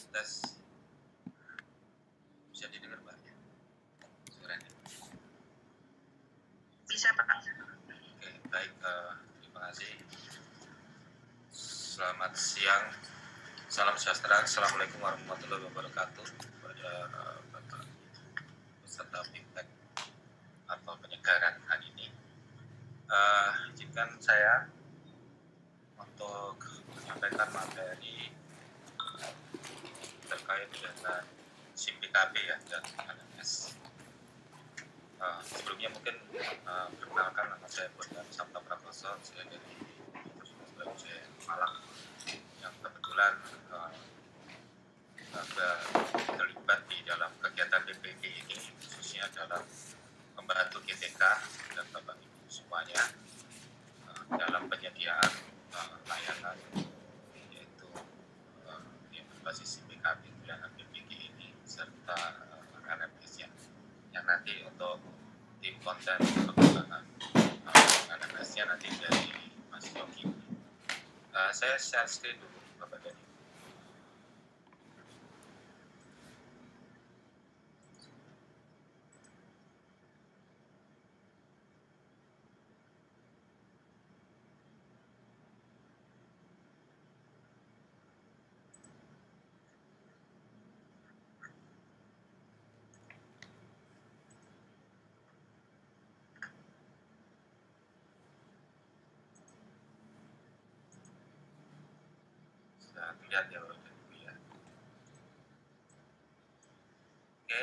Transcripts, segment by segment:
tes. Bisa didengar Pak ya? Suaranya. Bisa Pak. Oke, baik. Terima kasih. Selamat siang. Salam sejahtera. Assalamualaikum warahmatullahi wabarakatuh kepada Bapak peserta feedback atau penyegaran hari ini. Izinkan saya untuk menyampaikan materi terkait dengan SIM PKB ya dan LMS. Sebelumnya mungkin perkenalkan, nama saya Bondan Sabta Prakoso, saya dari Universitas Malang yang kebetulan terlibat di dalam kegiatan DPG ini, khususnya dalam membantu GTK dan Bapak Ibu semuanya dalam penyediaan layanan yaitu yang berbasis PKB dan DPG ini serta LMS-nya yang nanti untuk tim konten pengembangan LMS-nya nanti dari Mas Yogi. Saya share screen dulu Bapak Dani. Lihat ya Bapak Ibu ya. Oke,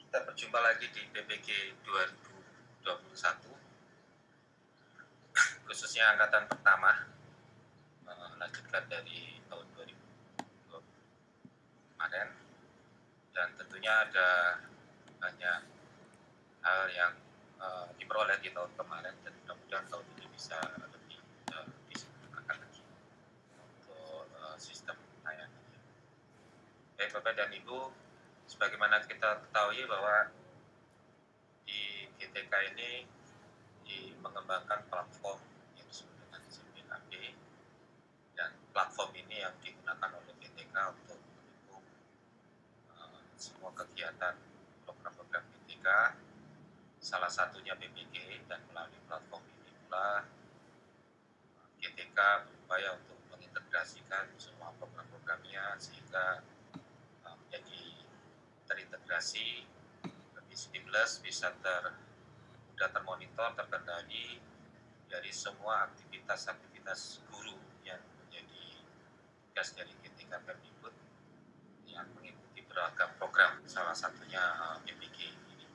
kita berjumpa lagi di PPG 2021 khususnya angkatan pertama, lanjutkan dari tahun 2020 kemarin, dan tentunya ada banyak hal yang diperoleh di tahun kemarin dan mudah-mudahan tahun ini bisa lebih disempurnakan lagi untuk sistem layanannya. Baik Bapak dan Ibu, sebagaimana kita ketahui bahwa di GTK ini mengembangkan platform yang disebut dengan SIM PKB, dan platform ini yang digunakan oleh GTK untuk mendukung semua kegiatan program-program GTK, salah satunya PPG, dan melalui platform ini pula GTK berupaya untuk mengintegrasikan semua program-programnya sehingga menjadi terintegrasi, lebih seamless, bisa mudah termonitor, terkendali dari semua aktivitas guru yang menjadi tugas dari GTK Kemdikbud yang mengikuti beragam program, salah satunya PPG ini.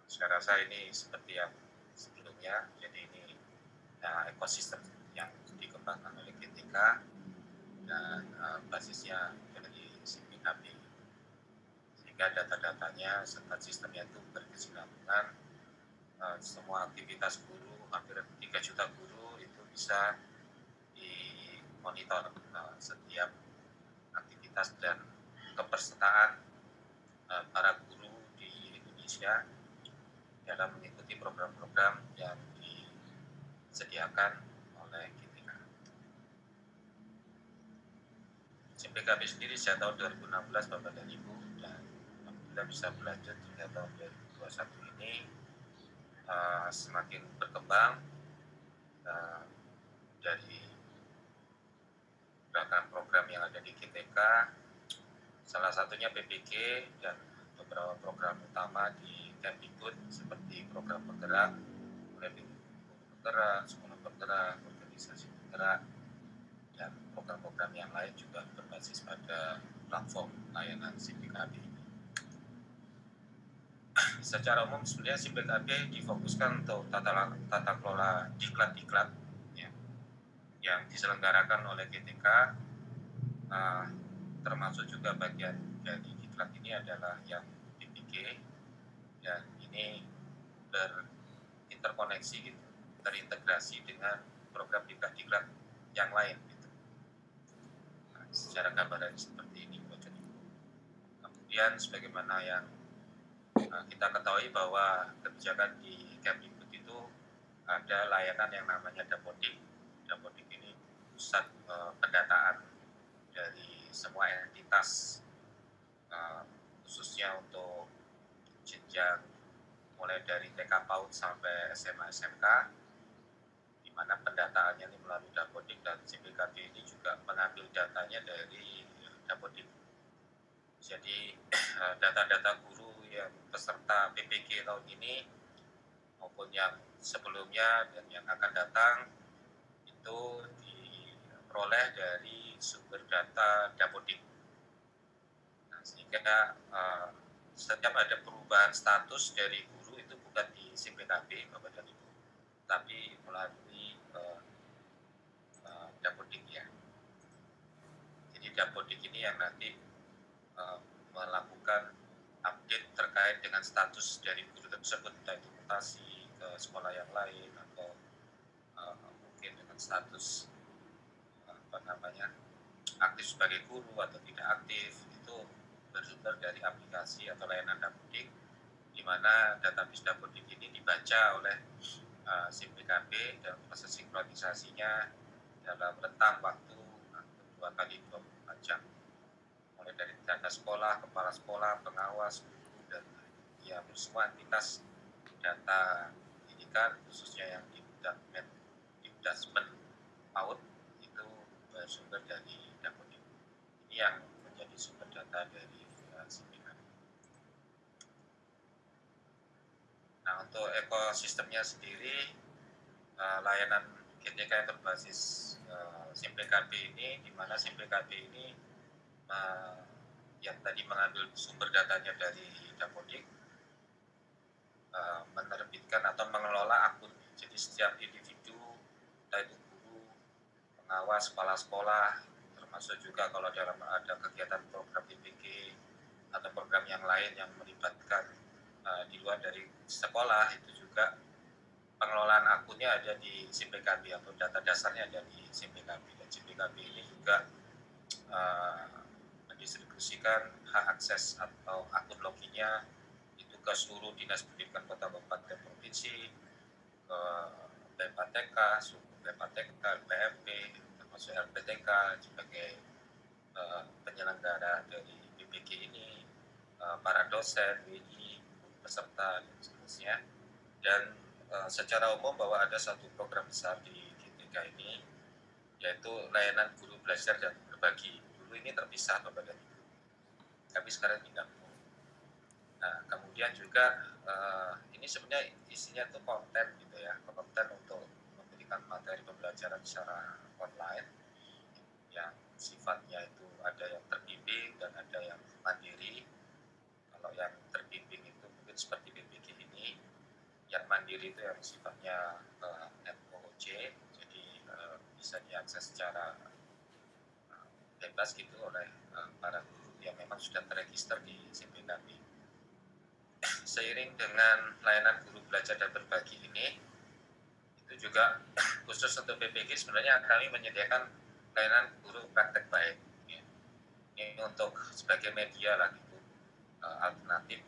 Saya rasa ini seperti yang sebelumnya, jadi ini ekosistem yang dikembangkan oleh GTK dan basisnya dari SIM PKB, sehingga data-datanya serta sistemnya itu berkesinambungan. Semua aktivitas guru, hampir 3 juta guru itu bisa dimonitor setiap aktivitas dan kepesertaan para guru di Indonesia dalam mengikuti program-program yang disediakan oleh GTK. SIM PKB sendiri sejak tahun 2016 Bapak dan Ibu, dan alhamdulillah bisa berlanjut hingga tahun 2021 ini semakin berkembang dari beragam program yang ada di GTK, salah satunya PPG dan beberapa program utama di Kemdikbud seperti program penggerak, mulai bergerak, sekolah bergerak, organisasi bergerak, dan program-program yang lain juga berbasis pada platform layanan SIM PKB ini. Secara umum sebenarnya SIM PKB difokuskan untuk tata kelola diklat ya, yang diselenggarakan oleh GTK, termasuk juga bagian dari diklat ini adalah yang PPG, dan ini berinterkoneksi gitu, terintegrasi dengan program diklat yang lain gitu. Secara gambaran seperti ini. Kemudian sebagaimana yang kita ketahui bahwa kebijakan di Kemdikbud itu ada layanan yang namanya Dapodik. Dapodik ini pusat pendataan dari semua entitas, khususnya untuk jenjang mulai dari TK PAUD sampai SMA SMK, di mana pendataannya ini melalui Dapodik, dan CPKB ini juga mengambil datanya dari Dapodik. Jadi data-data guru yang peserta PPG tahun ini maupun yang sebelumnya dan yang akan datang itu diperoleh dari sumber data Dapodik. Nah, sehingga setiap ada perubahan status dari guru itu bukan di CPKB Bapak dan Ibu, tapi melalui Dapodik ya. Jadi Dapodik ini yang nanti melakukan update terkait dengan status dari guru tersebut, entah itu mutasi ke sekolah yang lain atau mungkin dengan status aktif sebagai guru atau tidak aktif, itu bersumber dari aplikasi atau layanan Dapodik, di mana database Dapodik ini dibaca oleh CPKB dan proses sinkronisasinya dalam rentang waktu 2 kali 24 jam, mulai dari data sekolah, kepala sekolah, pengawas, guru, dan ya semua entitas data pendidikan, khususnya yang di Dasmen PAUD itu bersumber dari Dapodik. Ini yang menjadi sumber data dari CPKB. Nah, untuk ekosistemnya sendiri, layanan GTK yang berbasis CPKB ini, di mana CPKB ini yang tadi mengambil sumber datanya dari Dapodik, menerbitkan atau mengelola akun. Jadi setiap individu, entah itu guru, pengawas, kepala sekolah, termasuk juga kalau dalam ada kegiatan program PPG atau program yang lain yang melibatkan di luar dari sekolah, itu juga pengelolaan akunnya ada di CPKB atau data dasarnya ada di CPKB. Dan CPKB ini juga mendistribusikan hak akses atau akun loginnya itu ke seluruh dinas pendidikan kota, kabupaten, provinsi, ke PPTK, suku PPTK, PMP, termasuk LPTK sebagai penyelenggara dari PPG ini, para dosen, WI, peserta, dan seterusnya. Dan secara umum bahwa ada satu program besar di GTK ini, yaitu layanan guru belajar dan berbagi. Dulu ini terpisah Bapak dan Ibu, tapi sekarang digabung. Nah, kemudian juga ini sebenarnya isinya tuh konten gitu ya, konten untuk memberikan materi pembelajaran secara online yang sifatnya itu ada yang terbimbing dan ada yang mandiri. Kalau yang terbimbing itu mungkin seperti PPG ini, yang mandiri itu yang sifatnya MOOC, jadi bisa diakses secara bebas gitu oleh para guru yang memang sudah terregister di CPKB. Seiring dengan layanan guru belajar dan berbagi ini, itu juga khusus untuk PPG sebenarnya kami menyediakan layanan guru praktek baik. Ya. Ini untuk sebagai media lah gitu, alternatif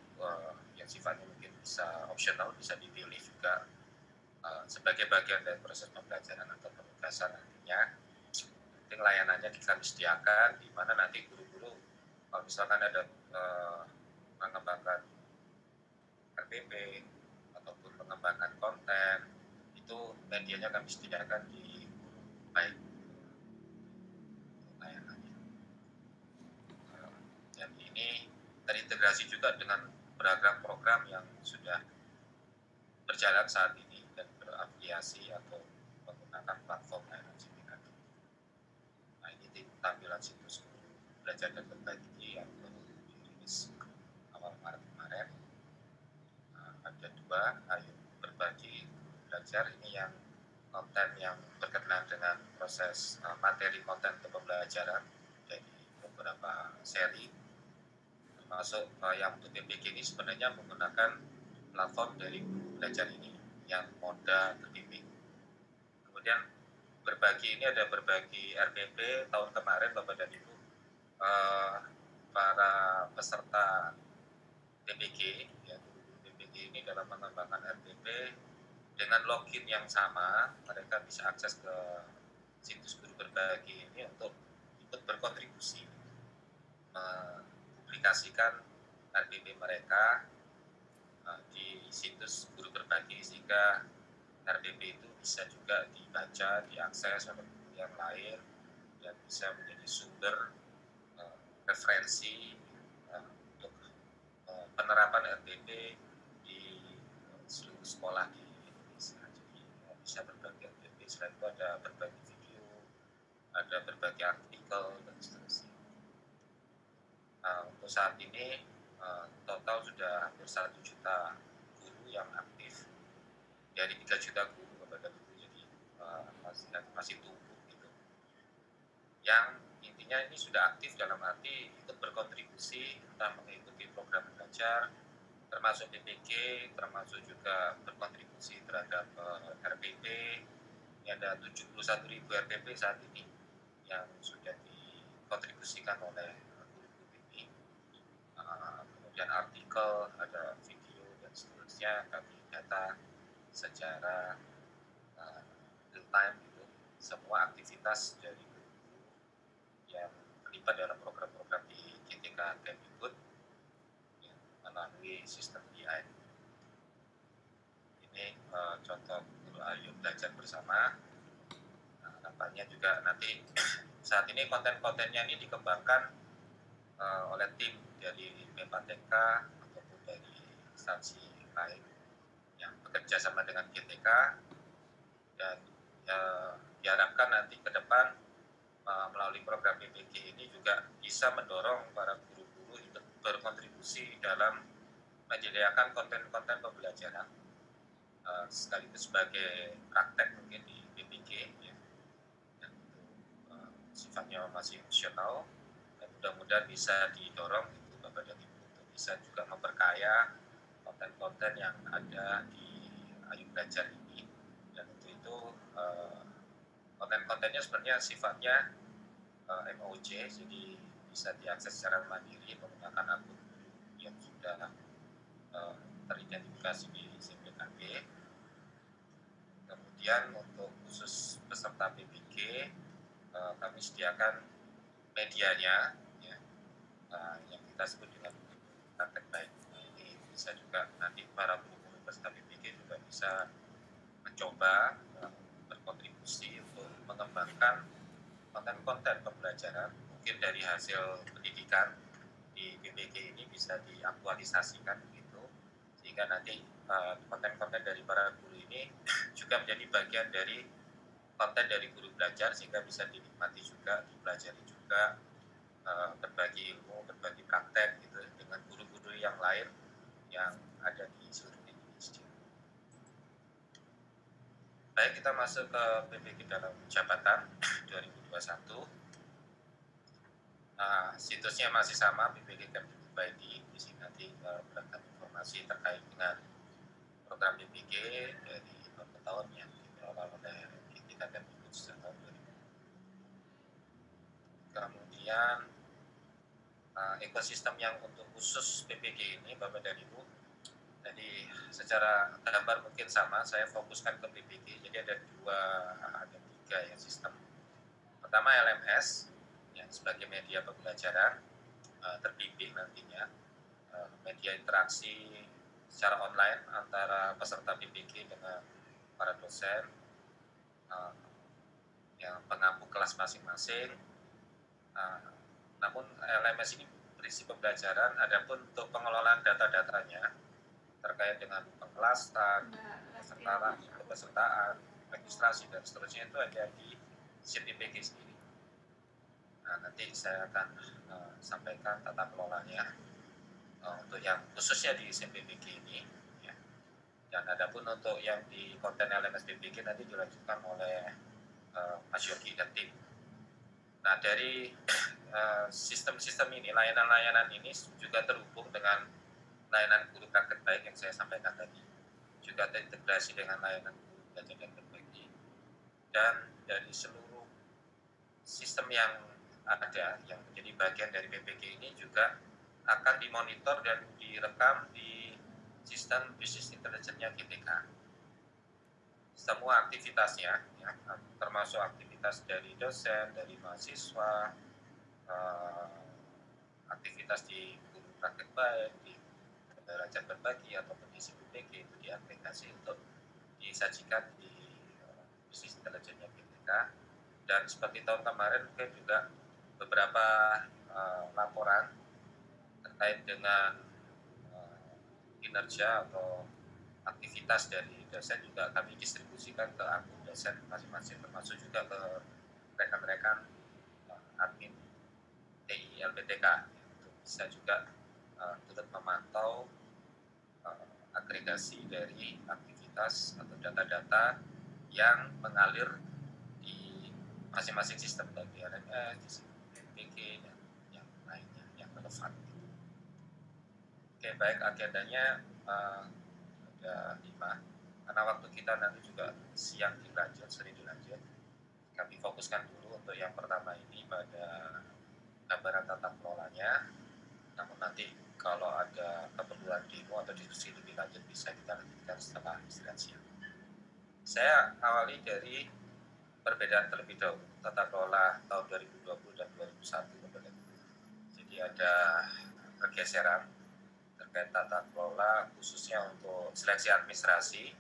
yang sifatnya mungkin bisa opsional, bisa dipilih juga sebagai bagian dari proses pembelajaran atau penugasan nantinya. Penting layanannya kami sediakan, di mana nanti guru-guru kalau misalkan ada mengembangkan RPP ataupun mengembangkan konten, itu medianya kami sediakan di baik layanannya. Dan ini terintegrasi juga dengan beragam program yang sudah berjalan saat ini dan berafiliasi atau menggunakan platform layanan CPKB. Nah, ini tampilan situs belajar dan berbagi yang baru dirilis awal Maret kemarin. Ada 2, ayo berbagi belajar, ini yang konten yang berkenaan dengan proses materi konten untuk pembelajaran dari beberapa seri, termasuk yang untuk PPG ini sebenarnya menggunakan platform dari belajar ini yang moda terbimbing. Kemudian berbagi ini ada berbagi RPP tahun kemarin Bapak dan Ibu, para peserta PPG ya, PPG ini dalam mengembangkan RPP dengan login yang sama, mereka bisa akses ke situs guru berbagi ini untuk ikut berkontribusi mempublikasikan RBB mereka di situs guru berbagi, sehingga RBB itu bisa juga dibaca, diakses oleh guru yang lain, dan bisa menjadi sumber referensi untuk penerapan RBB di seluruh sekolah di Indonesia. Jadi bisa berbagi RBB, selain itu ada berbagi video, ada berbagi artikel, dan seterusnya. Untuk saat ini total sudah hampir 1 juta guru yang aktif dari 3 juta guru kepada guru, jadi masih tumbuh gitu. Yang intinya ini sudah aktif dalam arti ikut berkontribusi, entah mengikuti program belajar, termasuk PPG, termasuk juga berkontribusi terhadap RPP. Ini ada 71.000 RPP saat ini yang sudah dikontribusikan oleh guru-guru ini. Kemudian artikel, ada video, dan seterusnya kami data secara real time gitu, semua aktivitas dari guru yang terlibat dalam program-program di GTK Kemdikbud ya, melalui sistem BI. Ini contoh guru Ayo Belajar Bersama. Harapannya juga nanti saat ini konten-kontennya ini dikembangkan oleh tim dari BEMPATK ataupun dari instansi lain yang bekerja sama dengan GTK, dan diharapkan nanti ke depan melalui program PPG ini juga bisa mendorong para guru-guru untuk berkontribusi dalam menyediakan konten-konten pembelajaran sekaligus sebagai praktek mungkin di PPG ya, yang itu sifatnya masih opsional, dan mudah-mudahan bisa didorong itu Bapak dan Ibu untuk bisa juga memperkaya konten-konten yang ada di Ayo Belajar ini. Dan untuk itu konten-kontennya sebenarnya sifatnya MOJ, jadi bisa diakses secara mandiri menggunakan akun yang sudah teridentifikasi di SIMPKB. Kemudian untuk khusus peserta PPG kami sediakan medianya ya, yang kita sebut dengan praktek baik. Ini bisa juga nanti para guru peserta PPG juga bisa mencoba berkontribusi untuk mengembangkan konten-konten pembelajaran mungkin dari hasil pendidikan di PPG ini bisa diaktualisasikan begitu, sehingga nanti konten-konten dari para guru ini juga menjadi bagian dari konten dari guru belajar, sehingga bisa dinikmati juga, dipelajari juga, berbagi ilmu, berbagi praktek gitu dengan guru-guru yang lain yang ada di seluruh Indonesia. Baik, kita masuk ke PPG dalam jabatan 2021. Situsnya masih sama, PPG Kemdikbud ID. Di sini nanti beragam informasi terkait dengan program PPG dari tahun ke tahun yang dikelola oleh GTK Kemdikbud sejak tahun 2000. Kemudian ekosistem yang untuk khusus PPG ini, Bapak dan Ibu, jadi secara gambar mungkin sama, saya fokuskan ke PPG. Jadi ada tiga ya sistem. Pertama LMS yang sebagai media pembelajaran terbimbing nantinya, media interaksi secara online antara peserta PPG dengan para dosen, yang pengampu kelas masing-masing. Namun LMS ini berisi pembelajaran, adapun untuk pengelolaan data-datanya terkait dengan pengelasan, kepesertaan, registrasi, dan seterusnya itu ada di SIMPKB sendiri. Nanti saya akan sampaikan tata kelolanya untuk yang khususnya di SIMPKB ini ya. Dan adapun untuk yang di konten LMS PPG nanti dilanjutkan oleh Mas Yogi dan tim. Nah, dari sistem-sistem ini, layanan-layanan ini juga terhubung dengan layanan guru praktek baik yang saya sampaikan tadi, juga terintegrasi dengan layanan guru belajar dan berbagi, dan dari seluruh sistem yang ada yang menjadi bagian dari PPG ini juga akan dimonitor dan direkam di sistem bisnis intelijennya GTK, semua aktivitasnya, ya, termasuk aktivitas dari dosen, dari mahasiswa, aktivitas di guru praktek baik, di belajar berbagi ataupun di CPPG itu diaplikasi untuk disajikan di bisnis intelijennya BPK. Dan seperti tahun kemarin mungkin juga beberapa laporan terkait dengan kinerja atau aktivitas dari dosen juga kami distribusikan ke akun dosen masing-masing, termasuk juga ke rekan-rekan admin TI LPTK untuk bisa juga turut memantau agregasi dari aktivitas atau data-data yang mengalir di masing-masing sistem, baik di RMS, di MPG, dan yang lainnya yang relevan. Oke, baik, agendanya ada 5. Karena waktu kita nanti juga siang dilanjut, sering dilanjut. Kami fokuskan dulu untuk yang pertama ini pada gambaran tata kelolanya. Namun nanti kalau ada keperluan demo atau diskusi lebih lanjut bisa kita lanjutkan setelah istirahat siang. Saya awali dari perbedaan terlebih dahulu tata kelola tahun 2020 dan 2001. Jadi ada pergeseran terkait tata kelola khususnya untuk seleksi administrasi.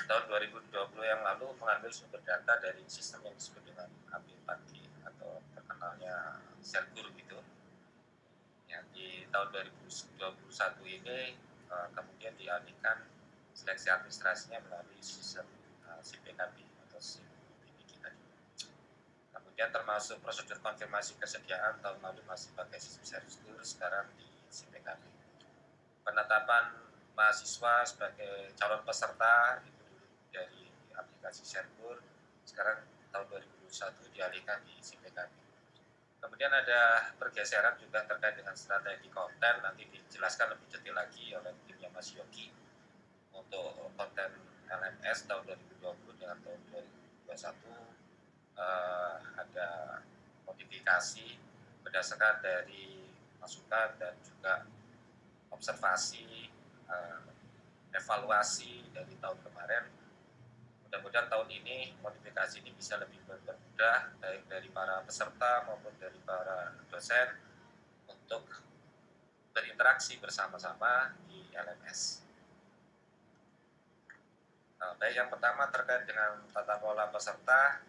Tahun 2020 yang lalu mengambil sumber data dari sistem yang disebut dengan AP4G atau terkenalnya Sergur gitu. Yang di tahun 2021 ini kemudian dialihkan seleksi administrasinya melalui sistem CPKB atau CPKB tadi. Kemudian termasuk prosedur konfirmasi kesediaan tahun lalu masih pakai sistem Sergur, sekarang di CPKB. Penetapan mahasiswa sebagai calon peserta itu dari aplikasi Sergur, sekarang tahun 2021 dialihkan di CPKB. Kemudian ada pergeseran juga terkait dengan strategi konten, nanti dijelaskan lebih detail lagi oleh timnya Mas Yogi untuk konten LMS tahun 2020 dengan tahun 2021. Ada modifikasi berdasarkan dari masukan dan juga observasi, evaluasi dari tahun kemarin. Mudah-mudahan tahun ini modifikasi ini bisa lebih bermudah baik dari para peserta maupun dari para dosen untuk berinteraksi bersama-sama di LMS. Baik, yang pertama terkait dengan tata kelola peserta.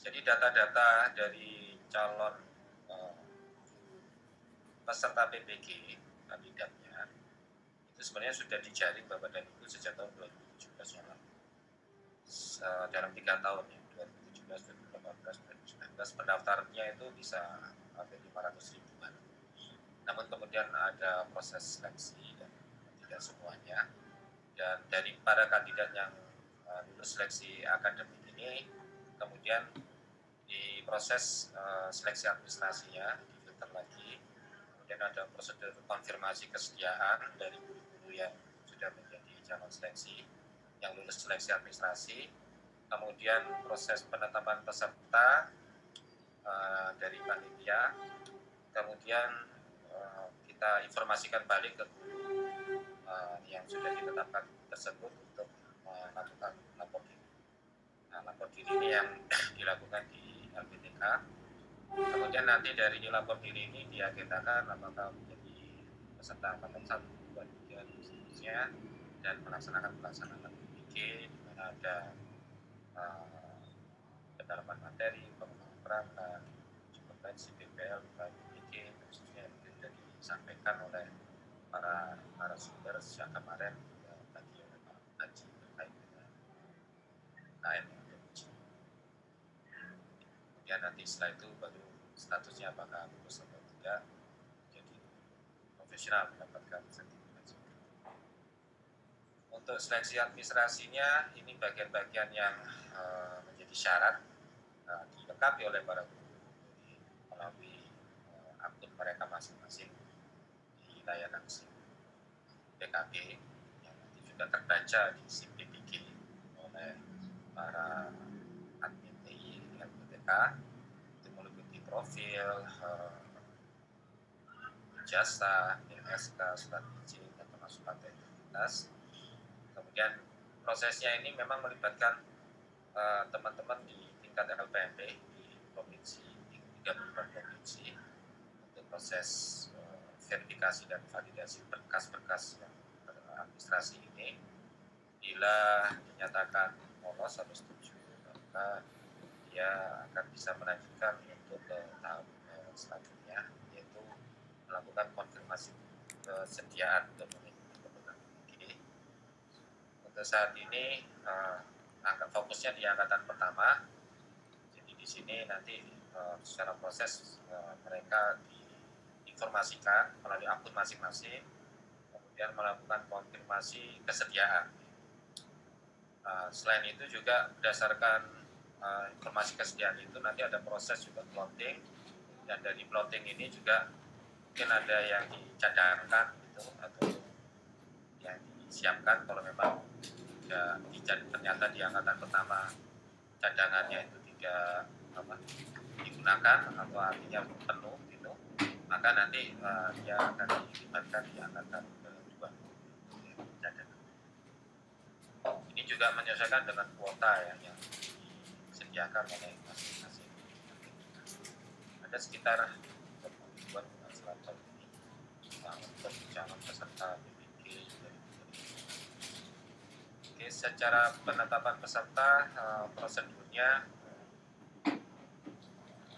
Jadi data-data dari calon peserta PPG kandidatnya itu sebenarnya sudah dijaring Bapak dan Ibu sejak tahun 2017 yang lalu. Dalam 3 tahun ya, 2017, 2018, 2019 pendaftarnya itu bisa hampir 500 ribuan. Namun kemudian ada proses seleksi dan tidak semuanya. Dan dari para kandidat yang lulus seleksi akademik ini, kemudian di proses seleksi administrasinya difilter lagi. Kemudian ada prosedur konfirmasi kesediaan dari guru-guru yang sudah menjadi calon seleksi yang lulus seleksi administrasi. Kemudian proses penetapan peserta dari panitia. Kemudian kita informasikan balik ke guru yang sudah ditetapkan tersebut untuk melakukan lapor diri. Nah, lapor diri ini yang dilakukan di LPTK. Kemudian nanti dari lapor diri ini diagendakan apakah menjadi peserta angkatan 1, 2, 3 dan seterusnya, dan melaksanakan PPG di mana ada pendalaman materi, pengembangan perangkat, kompetensi PPL, PPG, khususnya yang sudah disampaikan oleh para narasumber sejak kemarin tadi oleh Pak Haji terkait dengan KM yang diuji. Kemudian nanti setelah itu baru statusnya apakah lulus atau tidak, jadi profesional mendapatkan sertifikasi. Untuk seleksi administrasinya ini bagian-bagian yang menjadi syarat dilengkapi oleh para guru melalui akun mereka masing-masing di layanan PKB yang nanti juga terbaca di SIM PPG oleh para admin TI LPTK. Itu meliputi profil, ijazah, SK, surat izin, dan termasuk identitas. Kemudian prosesnya ini memang melibatkan teman-teman di tingkat LPMP di provinsi, di 34 provinsi untuk proses verifikasi dan validasi berkas-berkas yang administrasi ini. Bila dinyatakan lolos atau setuju, maka dia akan bisa melanjutkan untuk ke tahap selanjutnya, yaitu melakukan konfirmasi kesediaan untuk mengikuti program ini. Untuk saat ini fokusnya di angkatan pertama. Jadi di sini nanti secara proses mereka diinformasikan melalui akun masing-masing, kemudian melakukan konfirmasi kesediaan. Selain itu juga berdasarkan informasi kesediaan itu nanti ada proses juga plotting, dan dari plotting ini juga mungkin ada yang dicadangkan gitu, atau yang disiapkan kalau memang ternyata di angkatan pertama cadangannya itu tidak digunakan atau artinya penuh gitu, maka nanti dia akan dilibatkan di angkatan kedua. Ini juga menyesuaikan dengan kuota ya yang disediakan oleh masing-masing. Ada sekitar 20-an selatan ini untuk calon peserta BPK. Oke, secara penetapan peserta prosedurnya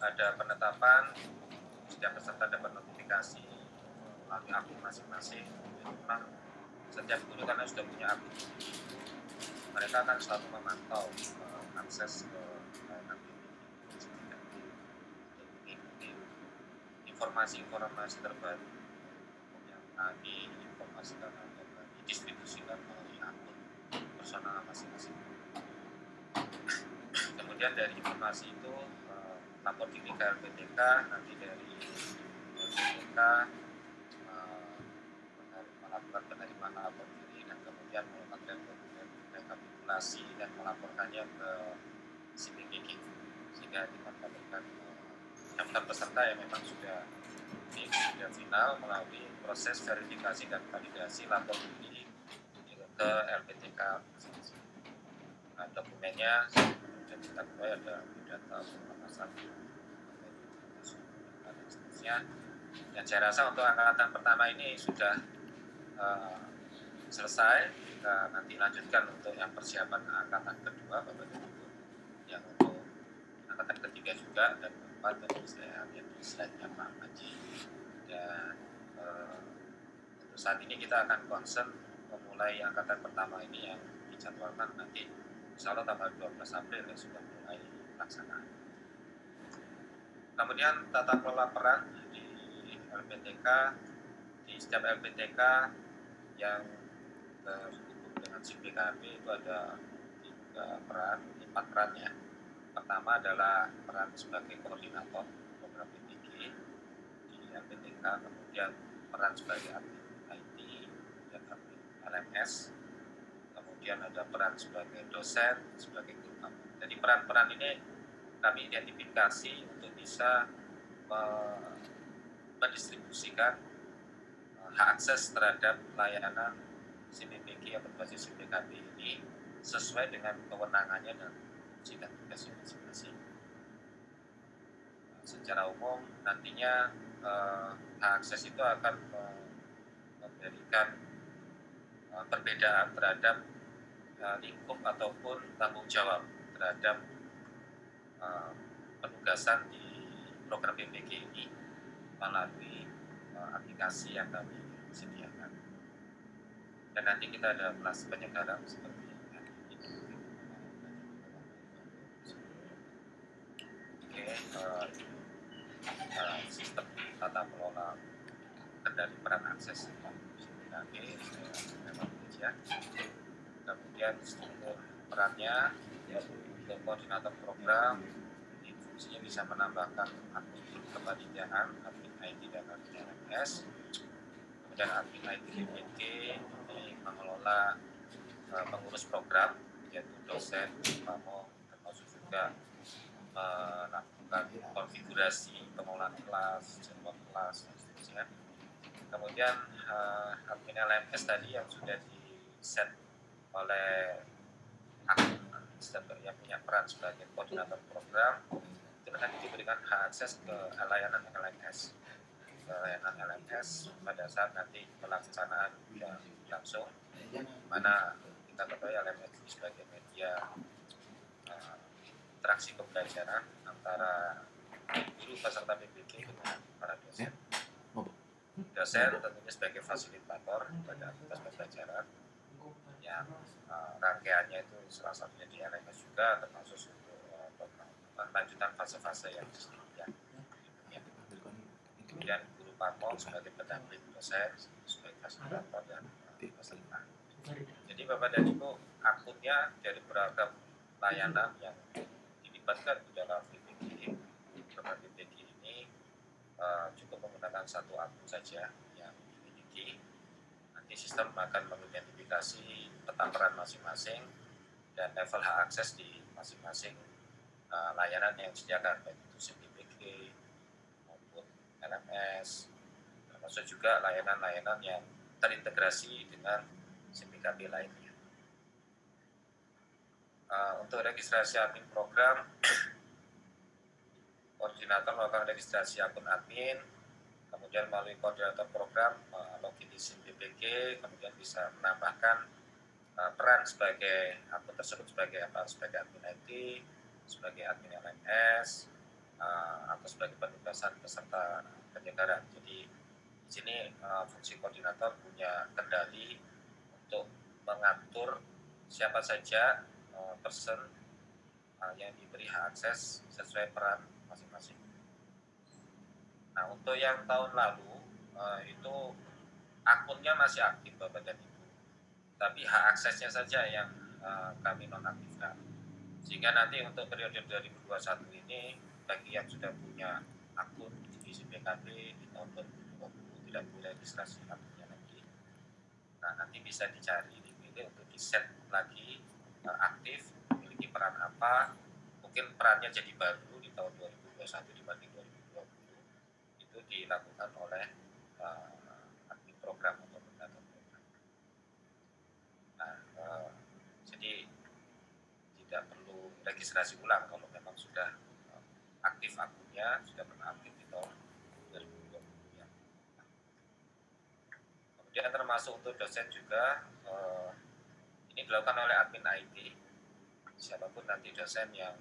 ada penetapan, setiap peserta dapat notifikasi melalui akun masing-masing. Memang setiap guru karena sudah punya akun, mereka akan selalu memantau akses ke layanan BPK untuk mengikuti informasi-informasi terbaru yang diinformasikan atau didistribusikan melalui akun personal masing-masing. Kemudian dari informasi itu lapor diri ke LPTK, nanti dari LPTK melakukan penerimaan lapor diri dan kemudian melakukan rekapitulasi dan melaporkannya ke CPKG, sehingga dikatakan daftar peserta yang memang sudah final melalui proses verifikasi dan validasi lapor diri ke LPTK. Dokumennya sudah kita mulai ada data pengawasan dan seterusnya. Dan saya rasa untuk angkatan pertama ini sudah selesai. Kita nanti lanjutkan untuk yang persiapan angkatan kedua, Bapak Ibu, yang untuk angkatan ketiga juga dan keempat, dan saya lihat di slide-nya Pak Haji. Dan untuk saat ini kita akan concern memulai angkatan pertama ini yang dijadwalkan nanti insya Allah tanggal 12 April ya sudah mulai pelaksanaan. Kemudian tata kelola peran di LPTK, di setiap LPTK yang terhubung dengan CPKB itu ada 4 peran ya. Pertama adalah peran sebagai koordinator program BPK di LPTK, kemudian peran sebagai admin IT dan admin LMS, kemudian ada peran sebagai dosen, sebagai guru kamu. Jadi peran-peran ini kami identifikasi untuk bisa mendistribusikan hak akses terhadap layanan CPPG yang berbasis CPKB ini sesuai dengan kewenangannya dan fungsi dan tugasnya masing-masing. Secara umum nantinya hak akses itu akan memberikan perbedaan terhadap lingkup ataupun tanggung jawab terhadap penugasan di program BPK ini melalui aplikasi yang kami sediakan. Dan nanti kita ada kelas penyegaran seperti ini. Sistem tata kelola kendali peran akses CPKB memang ya. Kemudian struktur perannya untuk koordinator program, ini fungsinya bisa menambahkan admin kepanitiaan, admin IT dan admin LMS. Kemudian admin IT BPK ini mengelola pengurus program, yaitu dosen, pamong, termasuk juga melakukan konfigurasi pengelolaan kelas, jadwal kelas, dan seterusnya. Kemudian admin LMS tadi yang sudah di set oleh yang punya peran sebagai koordinator program, itu nanti diberikan hak akses ke layanan LMS. Layanan LMS pada saat nanti pelaksanaan yang langsung, mana kita ketahui LMS ini sebagai media interaksi pembelajaran antara guru peserta PPG dengan para dosen. Dosen tentunya sebagai fasilitator pada aktivitas pembelajaran yang rangkaiannya itu salah satunya di LMS juga, termasuk lanjutan fase-fase yang disebutkan. Kemudian guru pamong sebagai pendamping dosen, sebagai fasilitator dan peserta. Jadi Bapak dan Ibu, akunnya dari beragam layanan yang dilibatkan di dalam PPG. Program PPG ini cukup menggunakan satu akun saja yang dimiliki. Nanti sistem akan mengidentifikasi peta peran masing-masing dan level hak akses di masing-masing layanan yang disediakan, baik itu SIMPPG maupun LMS, termasuk juga layanan-layanan yang terintegrasi dengan SIMPKB lainnya. Untuk registrasi admin program, koordinator melakukan registrasi akun admin, kemudian melalui koordinator program login di SIMPPG, kemudian bisa menambahkan peran sebagai akun tersebut sebagai apa? Sebagai admin IT, sebagai admin LMS, atau sebagai penugasan peserta penyegaran. Jadi di sini fungsi koordinator punya kendali untuk mengatur siapa saja person yang diberi hak akses sesuai peran masing-masing. Nah, untuk yang tahun lalu itu akunnya masih aktif Bapak dan Ibu, tapi hak aksesnya saja yang kami nonaktifkan. Sehingga nanti untuk periode 2021 ini, bagi yang sudah punya akun di SIMPKB di tahun 2020 tidak boleh registrasi akunnya lagi. Nah, nanti bisa dicari, dipilih untuk di-set lagi aktif, memiliki peran apa, mungkin perannya jadi baru di tahun 2021 dibanding 2020, itu dilakukan oleh admin program atau koordinator program. Nah, jadi tidak perlu registrasi ulang kalau memang sudah aktif akunnya, sudah pernah aktif di tahun 2020 ya. Kemudian termasuk untuk dosen juga, ini dilakukan oleh admin IT. Siapapun nanti dosen yang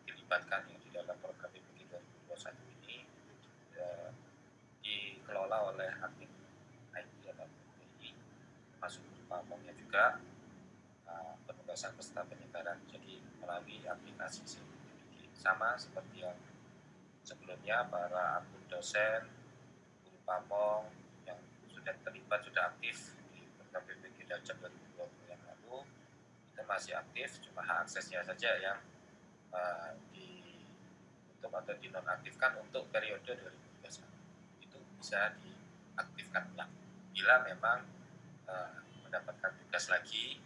dilibatkan ya, di dalam program PPG 2021 ini dikelola oleh admin IT atau TI, masuk guru pamongnya juga, penugasan peserta penyebaran jadi melalui aplikasi SIMPPG, sama seperti yang sebelumnya. Para akun dosen, guru pamong yang sudah terlibat, sudah aktif di program PPG Dajab 2020 yang lalu itu masih aktif, cuma hak aksesnya saja yang ditutup atau dinonaktifkan untuk periode 2021. Itu bisa diaktifkan ulang bila memang mendapatkan tugas lagi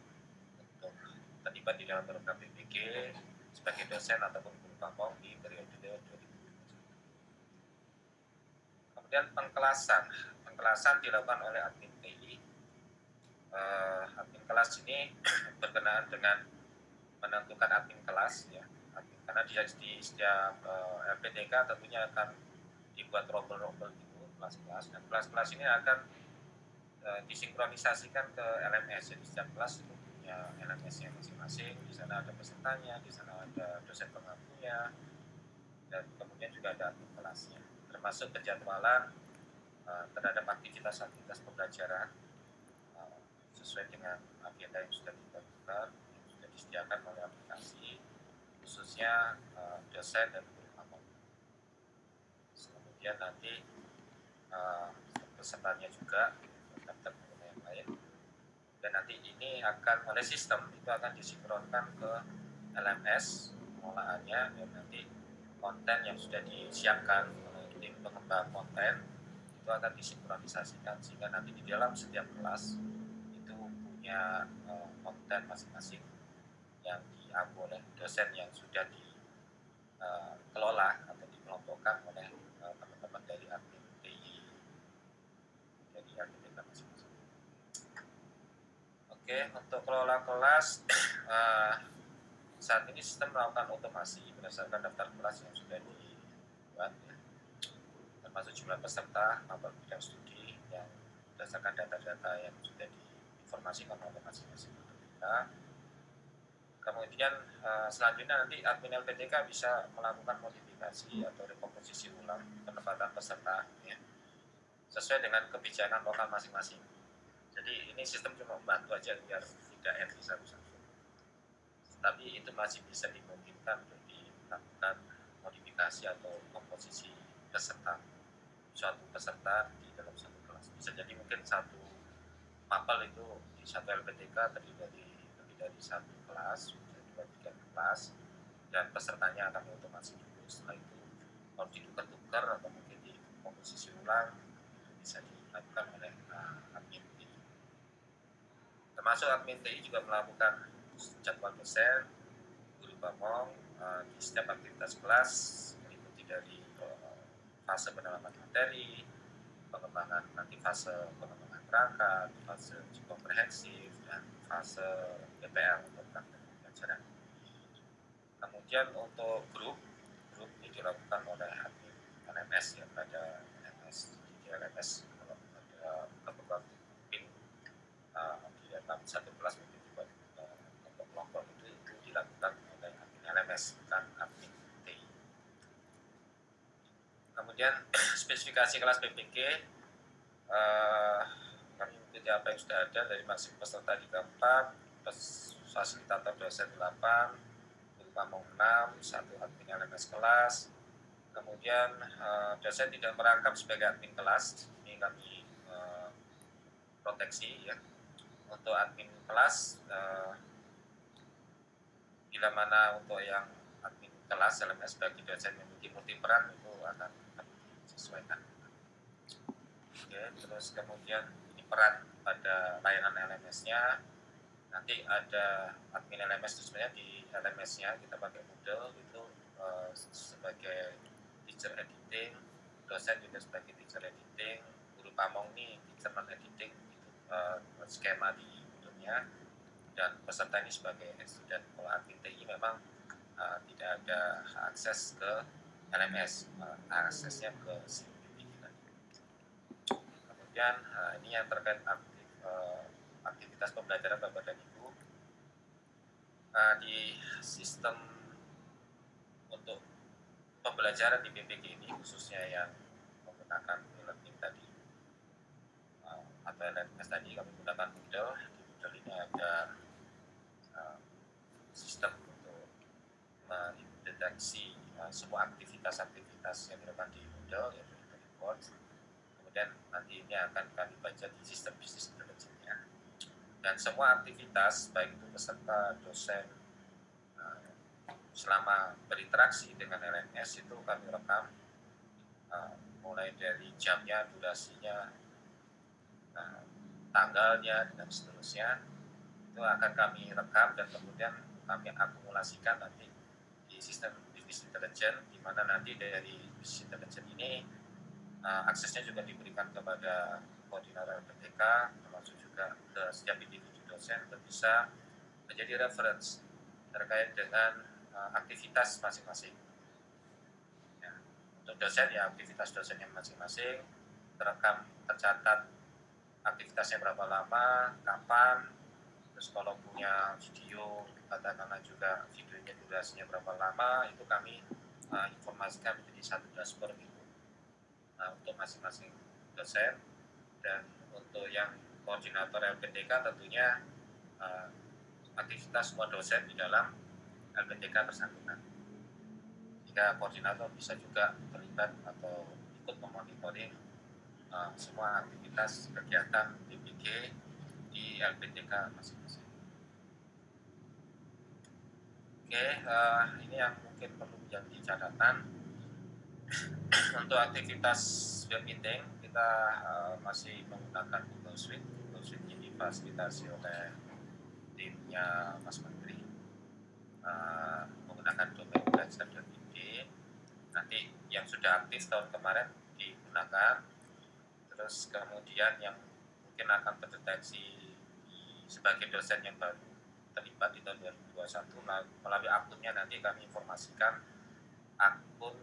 untuk terlibat di dalam program PPG sebagai dosen ataupun guru pamong di periode 2021. Kemudian pengkelasan dilakukan oleh admin TI. Admin kelas ini berkenaan dengan menentukan admin kelas ya, karena di setiap RPTK tentunya akan dibuat rombel-rombel gitu kelas-kelas, dan kelas-kelas ini akan disinkronisasikan ke LMS. Jadi setiap kelas itu punya LMS-nya masing-masing, di sana ada pesertanya, di sana ada dosen pengampunya, dan kemudian juga ada admin kelasnya, termasuk penjadwalan terhadap aktivitas-aktivitas pembelajaran sesuai dengan agenda yang sudah ditentukan, yang sudah disediakan oleh aplikasi, khususnya dosen dan guru pamong. Kemudian nanti pesertanya juga daftar pengguna yang lain, dan nanti ini akan oleh sistem itu akan disinkronkan ke LMS pengolahannya, dan nanti konten yang sudah disiapkan oleh tim pengembang konten itu akan disinkronisasikan, sehingga nanti di dalam setiap kelas itu punya konten masing-masing yang diambil oleh dosen yang sudah dikelola atau dikelompokkan oleh teman-teman dari admin TI, dari admin kita masing-masing. Oke, untuk kelola kelas saat ini sistem melakukan otomasi berdasarkan daftar kelas yang sudah dibuat, ya, termasuk jumlah peserta, mapel bidang studi yang berdasarkan data-data yang sudah diinformasikan oleh masing-masing peserta. Kemudian selanjutnya nanti admin LPTK bisa melakukan modifikasi atau rekomposisi ulang penempatan peserta, ya, sesuai dengan kebijakan lokal masing-masing. Jadi ini sistem cuma membantu aja biar tidak entry satu-satu. Tapi itu masih bisa dimungkinkan untuk dilakukan modifikasi atau komposisi peserta, suatu peserta di dalam satu kelas. Bisa jadi mungkin satu mapel itu di satu LPTK terdiri dari lebih dari satu kelas, bisa 2-3 kelas, dan pesertanya akan otomasi dulu. Setelah itu kalau ditukar-tukar atau mungkin di komposisi ulang bisa dilakukan oleh admin TI. Termasuk admin TI juga melakukan jadwal dosen, guru pamong di setiap aktivitas kelas, meliputi dari fase pendalaman materi, pengembangan nanti fase pengembangan perangkat, fase uji komprehensif, dan fase PPL untuk praktek pembelajaran. Kemudian untuk grup ini dilakukan oleh admin LMS, ya, pada LMS. Di LMS kalau ada keperluan tim di dalam satu kelas mungkin dibuat kelompok-kelompok, itu dilakukan oleh admin LMS, bukan admin TI. Kemudian spesifikasi kelas PPG kami mengikuti apa yang sudah ada dari maksimum peserta di 4, fasilitator dosen 8, guru pamong 6, 1 admin LMS kelas. Kemudian dosen tidak merangkap sebagai admin kelas, ini kami proteksi, ya. Untuk admin kelas bila mana untuk yang admin kelas LMS bagi dosen memiliki multi peran itu akan disesuaikan. Oke, terus kemudian ini peran pada layanan LMS-nya. Nanti ada admin LMS itu sebenarnya di LMS-nya kita pakai Moodle itu sebagai teacher editing, dosen juga sebagai teacher editing, guru pamong nih teacher non editing gitu, skema di Moodle-nya, dan peserta ini sebagai student. Kalau admin TI memang tidak ada akses ke LMS, aksesnya ke CPP kita. Kemudian ini yang terkait aktivitas pembelajaran Bapak dan Ibu. Di sistem untuk pembelajaran di BPG ini khususnya yang menggunakan e-learning tadi atau LMS tadi, kami menggunakan Moodle. Di Moodle ini ada sistem untuk mendeteksi semua aktivitas-aktivitas yang dilakukan di Moodle, yaitu report. Kemudian nanti ini akan kami baca di sistem bisnis intelligence-nya. Dan semua aktivitas, baik itu peserta, dosen, selama berinteraksi dengan LMS itu kami rekam, mulai dari jamnya, durasinya, tanggalnya, dan seterusnya. Itu akan kami rekam dan kemudian kami akumulasikan nanti di sistem bisnis intelligence, di mana nanti dari bisnis intelligence ini aksesnya juga diberikan kepada koordinator LPTK, termasuk juga ke setiap individu dosen untuk bisa menjadi reference terkait dengan aktivitas masing-masing. Ya, untuk dosen, ya aktivitas dosennya masing-masing terekam, tercatat aktivitasnya berapa lama, kapan, terus kalau punya video katakanlah juga videonya durasinya berapa lama, itu kami informasikan menjadi satu dashboard gitu untuk masing-masing dosen. Dan untuk yang koordinator LPTK tentunya aktivitas semua dosen di dalam LPTK bersangkutan, sehingga koordinator bisa juga terlibat atau ikut memonitoring semua aktivitas kegiatan BPG di LPTK masing-masing. Oke, ini yang mungkin perlu menjadi catatan. Untuk aktivitas web meeting kita masih menggunakan Google Suite. Google Suite ini difasilitasi oleh timnya Mas Menteri, menggunakan domain belajar.id. Nanti yang sudah aktif tahun kemarin digunakan, terus kemudian yang mungkin akan terdeteksi di sebagai dosen yang baru terlibat di tahun 2021 melalui akunnya nanti kami informasikan akun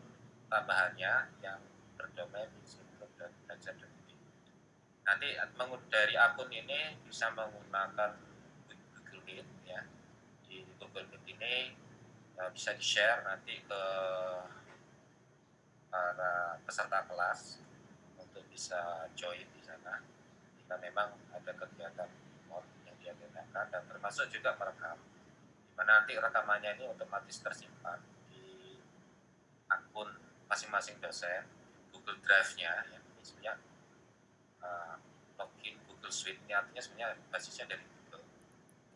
tambahannya yang berdomain instruktur dan belajar.id. Nanti dari akun ini bisa menggunakan Google Meet ya. Di Google Meet ini bisa di-share nanti ke para peserta kelas untuk bisa join di sana jika memang ada kegiatan yang diadakan, dan termasuk juga merekam, di mana nanti rekamannya ini otomatis tersimpan di akun masing-masing dosen, Google Drive-nya ya. Ini sebenarnya login Google Suite ini artinya sebenarnya basisnya dari Google,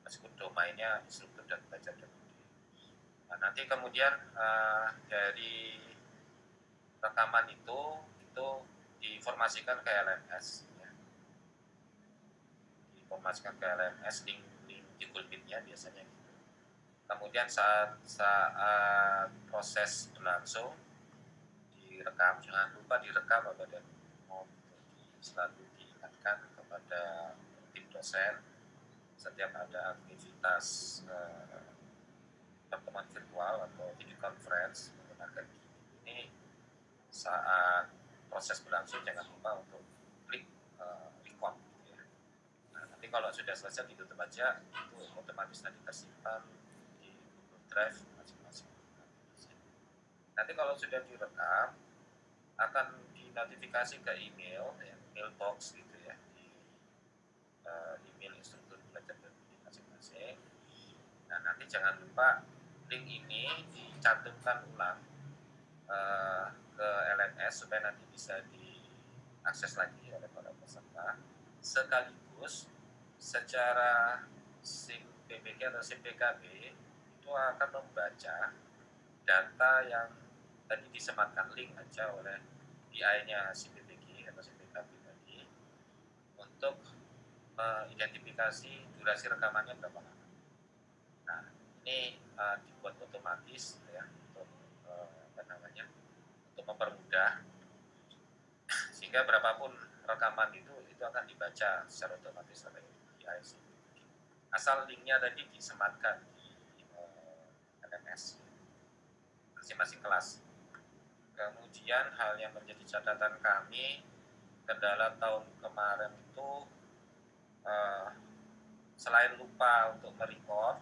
meskipun domainnya instruktur dan belajar.id. Nah, nanti kemudian dari rekaman itu diinformasikan ke LMS ya. Diinformasikan ke LMS link di Google Meet-nya biasanya gitu. Kemudian saat proses berlangsung direkam, jangan lupa direkam Bapak dan Ibu, selalu diingatkan kepada tim dosen setiap ada aktivitas pertemuan virtual atau video conference menggunakan ini, saat proses berlangsung jangan lupa untuk klik record gitu ya. Nah, nanti kalau sudah selesai ditutup aja, itu otomatis nanti tersimpan di Google Drive masing-masing. Nanti kalau sudah direkam akan dinotifikasi ke email ya, mailbox gitu ya, di email instruktur belajar di masing-masing. Nah, nanti jangan lupa link ini dicantumkan ulang ke LMS supaya nanti bisa diakses lagi oleh para peserta, sekaligus secara SIM PBG atau SIM PKB itu akan membaca data yang tadi disematkan link aja oleh BI-nya SIM PBG atau SIM PKB tadi untuk mengidentifikasi durasi rekamannya berapa lama. Nah, ini dibuat otomatis ya, untuk untuk mempermudah, sehingga berapapun rekaman itu akan dibaca secara otomatis oleh BI. Asal linknya tadi disematkan di LMS masing-masing kelas. Kemudian hal yang menjadi catatan kami, kendala tahun kemarin itu selain lupa untuk merecord,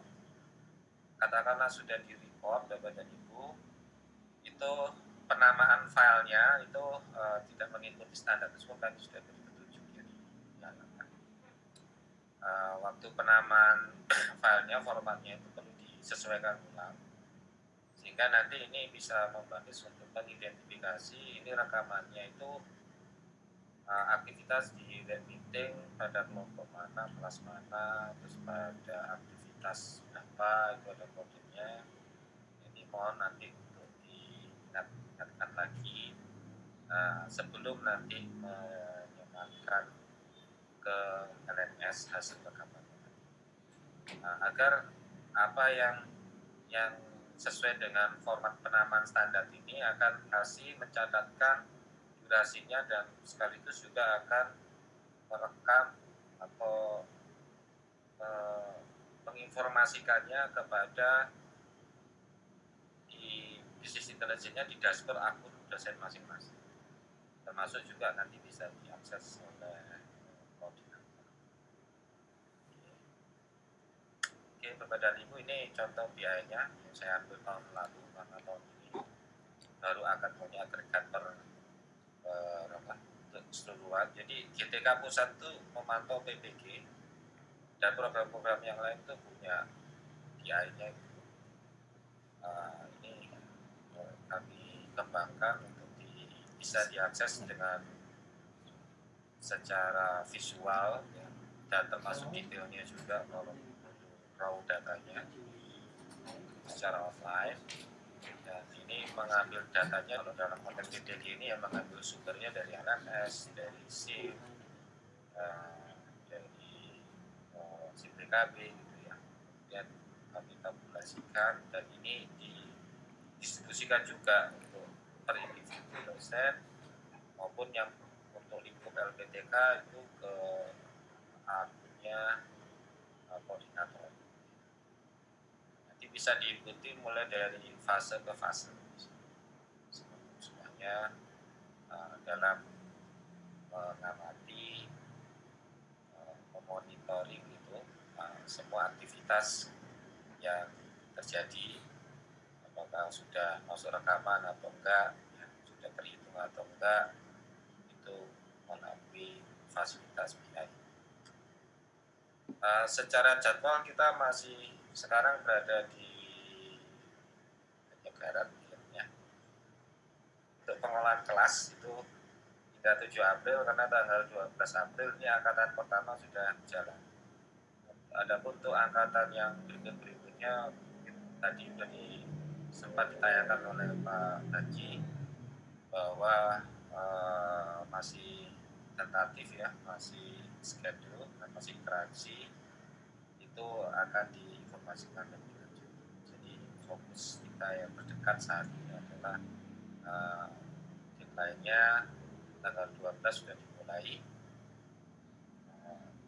katakanlah sudah di-record Bapak dan Ibu, itu penamaan filenya itu tidak mengikuti standar tersebut, kami sudah beri petunjuk ya di halaman. Waktu penamaan filenya, formatnya itu perlu disesuaikan ulang, sehingga nanti ini bisa membantu untuk mengidentifikasi ini rekamannya itu aktivitas di web meeting pada kelompok mana, kelas mana, terus pada aktivitas berapa, itu ada kodenya. Ini mohon nanti untuk diingatkan lagi sebelum nanti menyematkan ke LMS hasil rekaman, agar apa yang sesuai dengan format penamaan standar ini akan kasih mencatatkan durasinya dan sekaligus juga akan merekam atau menginformasikannya kepada di bisnis intelijennya di dashboard akun dosen masing-masing, termasuk juga nanti bisa diakses oleh koordinator. Oke, Bapak dan Ibu, ini contoh BI-nya yang saya ambil tahun lalu, karena tahun ini baru akan punya agregator untuk keseluruhan. Jadi GTK pusat itu memantau PPG, dan program-program yang lain itu punya BI-nya gitu. Ini kami kembangkan untuk bisa diakses dengan secara visual ya, dan termasuk detailnya juga kalau raw datanya secara offline. Dan ini mengambil datanya kalau dalam konteks DDG ini yang mengambil sumbernya dari LMS, dari SIM, dari SIM PKB gitu ya. Kemudian kami tabulasikan, dan ini didistribusikan juga untuk per individu dosen maupun yang untuk lingkup LPTK itu ke akunnya koordinator. Nanti bisa diikuti mulai dari fase ke fase. Semuanya dalam mengamati, memonitoring itu semua aktivitas yang terjadi, apakah sudah masuk rekaman atau enggak, ya, sudah terhitung atau enggak, itu melalui fasilitas BI. Secara jadwal kita masih sekarang berada di Penyegaran ya. Untuk pengolahan kelas itu hingga 7 April, karena tanggal 12 April ini angkatan pertama sudah jalan. Adapun untuk angkatan yang berikut-berikutnya tadi sudah sempat ditayangkan oleh Pak Haji bahwa masih tentatif ya, masih schedule, masih interaksi, itu akan diinformasikan lebih lanjut. Jadi fokus kita yang terdekat saat ini adalah deadline-nya tanggal 12 sudah dimulai.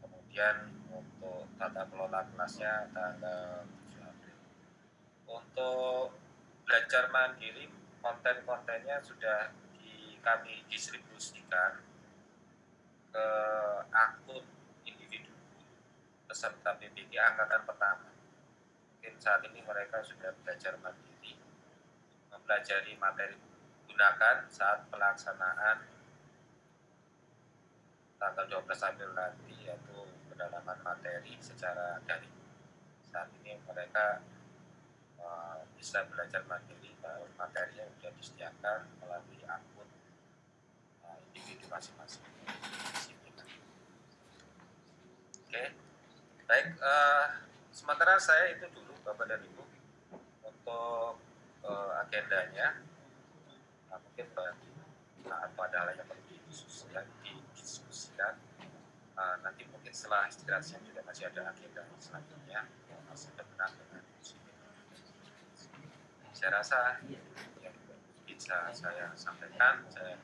Kemudian untuk tata kelola kelasnya tanggal 7 April. Untuk belajar mandiri, konten-kontennya sudah kami distribusikan ke akun individu peserta PPG angkatan pertama. Mungkin saat ini mereka sudah belajar mandiri, mempelajari materi gunakan saat pelaksanaan tanggal 12 April nanti, yaitu pendalaman materi secara daring. Saat ini mereka bisa belajar mandiri, materi yang sudah disediakan melalui akun individu masing-masing. Oke, baik. Sementara saya itu dulu, Bapak dan Ibu, untuk agendanya. Nah, mungkin bagi ada hal yang perlu didiskusikan. Nanti mungkin setelah istirahat juga masih ada agenda selanjutnya yang masih berkenaan dengan saya rasa yang bisa saya sampaikan, saya